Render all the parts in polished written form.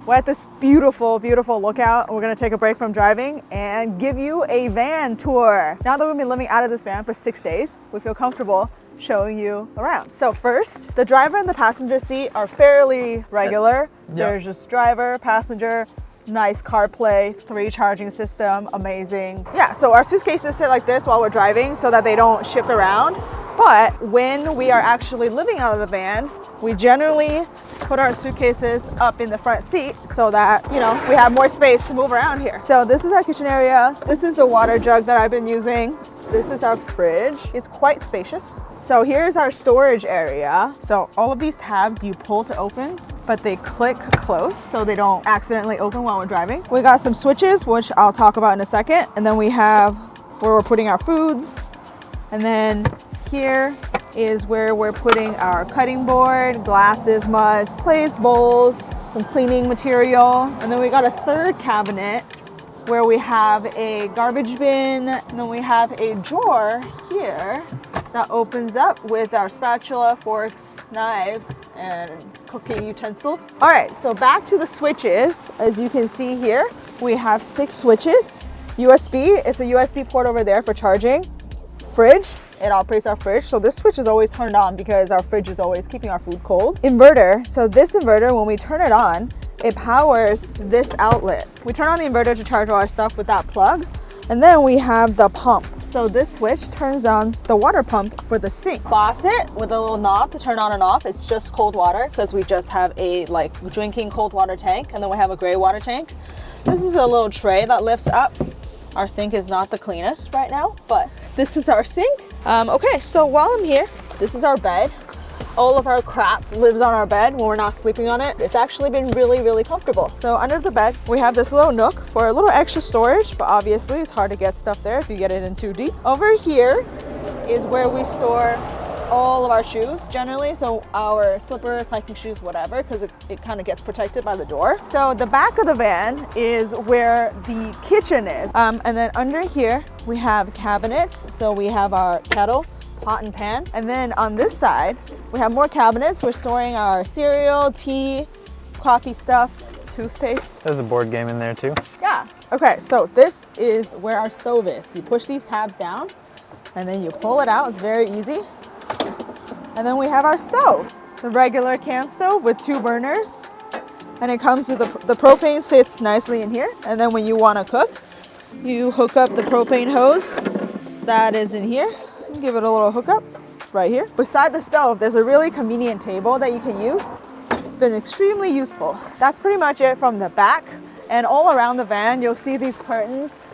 We're at this beautiful, beautiful lookout. We're gonna take a break from driving and give you a van tour. Now that we've been living out of this van for 6 days, we feel comfortable showing you around. So first, the driver and the passenger seat are fairly regular. Yep. There's just driver, passenger, nice CarPlay, 3 charging system, amazing. Yeah, so our suitcases sit like this while we're driving so that they don't shift around. But when we are actually living out of the van, we generally put our suitcases up in the front seat so that, you know, we have more space to move around here. So this is our kitchen area. This is the water jug that I've been using. This is our fridge. It's quite spacious. So here's our storage area. So all of these tabs you pull to open, but they click close so they don't accidentally open while we're driving. We got some switches, which I'll talk about in a second. And then we have where we're putting our foods. And then here is where we're putting our cutting board, glasses, mugs, plates, bowls, some cleaning material. And then we got a third cabinet where we have a garbage bin, and then we have a drawer here that opens up with our spatula, forks, knives, and cooking utensils. All right, so back to the switches. As you can see here, we have 6 switches. USB, it's a USB port over there for charging. Fridge, it operates our fridge. So this switch is always turned on because our fridge is always keeping our food cold. Inverter, so this inverter, when we turn it on, it powers this outlet. We turn on the inverter to charge all our stuff with that plug. And then we have the pump. So this switch turns on the water pump for the sink. Faucet with a little knob to turn on and off. It's just cold water because we just have a drinking cold water tank, and then we have a gray water tank. This is a little tray that lifts up. Our sink is not the cleanest right now, but this is our sink. Okay, so while I'm here, this is our bed. All of our crap lives on our bed when we're not sleeping on it. It's actually been really, really comfortable. So under the bed, we have this little nook for a little extra storage, but obviously it's hard to get stuff there if you get it in too deep. Over here is where we store all of our shoes generally. So our slippers, hiking shoes, whatever, because it kind of gets protected by the door. So the back of the van is where the kitchen is. And then under here, we have cabinets. So we have our kettle, pot and pan. And then on this side, we have more cabinets. We're storing our cereal, tea, coffee stuff, toothpaste. There's a board game in there too. Yeah. Okay, so this is where our stove is. You push these tabs down and then you pull it out. It's very easy. And then we have our stove, the regular camp stove with 2 burners. And it comes with the propane sits nicely in here. And then when you want to cook, you hook up the propane hose that is in here. Give it a little hookup right here. Beside the stove, there's a really convenient table that you can use. It's been extremely useful. That's pretty much it from the back. And all around the van, you'll see these curtains.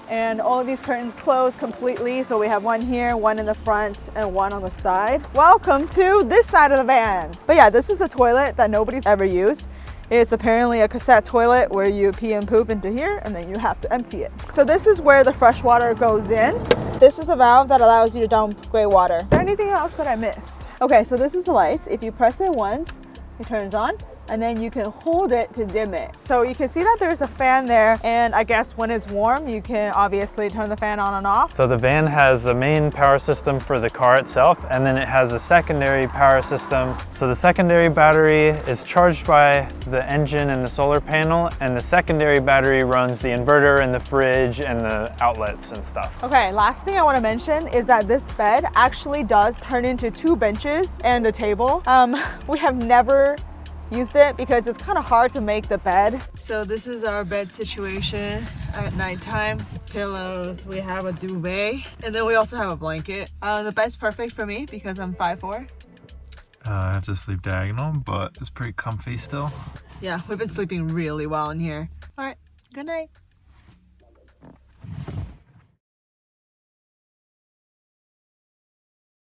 And all of these curtains close completely. So we have one here, one in the front, and one on the side. Welcome to this side of the van. But yeah, this is a toilet that nobody's ever used. It's apparently a cassette toilet where you pee and poop into here and then you have to empty it. So this is where the fresh water goes in. This is the valve that allows you to dump gray water. Is there anything else that I missed? Okay, so this is the lights. If you press it once, it turns on. And then you can hold it to dim it. So you can see that there's a fan there, and I guess when it's warm, you can obviously turn the fan on and off. So the van has a main power system for the car itself, and then it has a secondary power system. So the secondary battery is charged by the engine and the solar panel, and the secondary battery runs the inverter and the fridge and the outlets and stuff. Okay, last thing I want to mention is that this bed actually does turn into 2 benches and a table. We have never used it because it's kind of hard to make the bed. So this is our bed situation at nighttime. Pillows, we have a duvet, and then we also have a blanket. The bed's perfect for me because I'm 5'4". I have to sleep diagonal, but it's pretty comfy still. Yeah, we've been sleeping really well in here. All right, good night.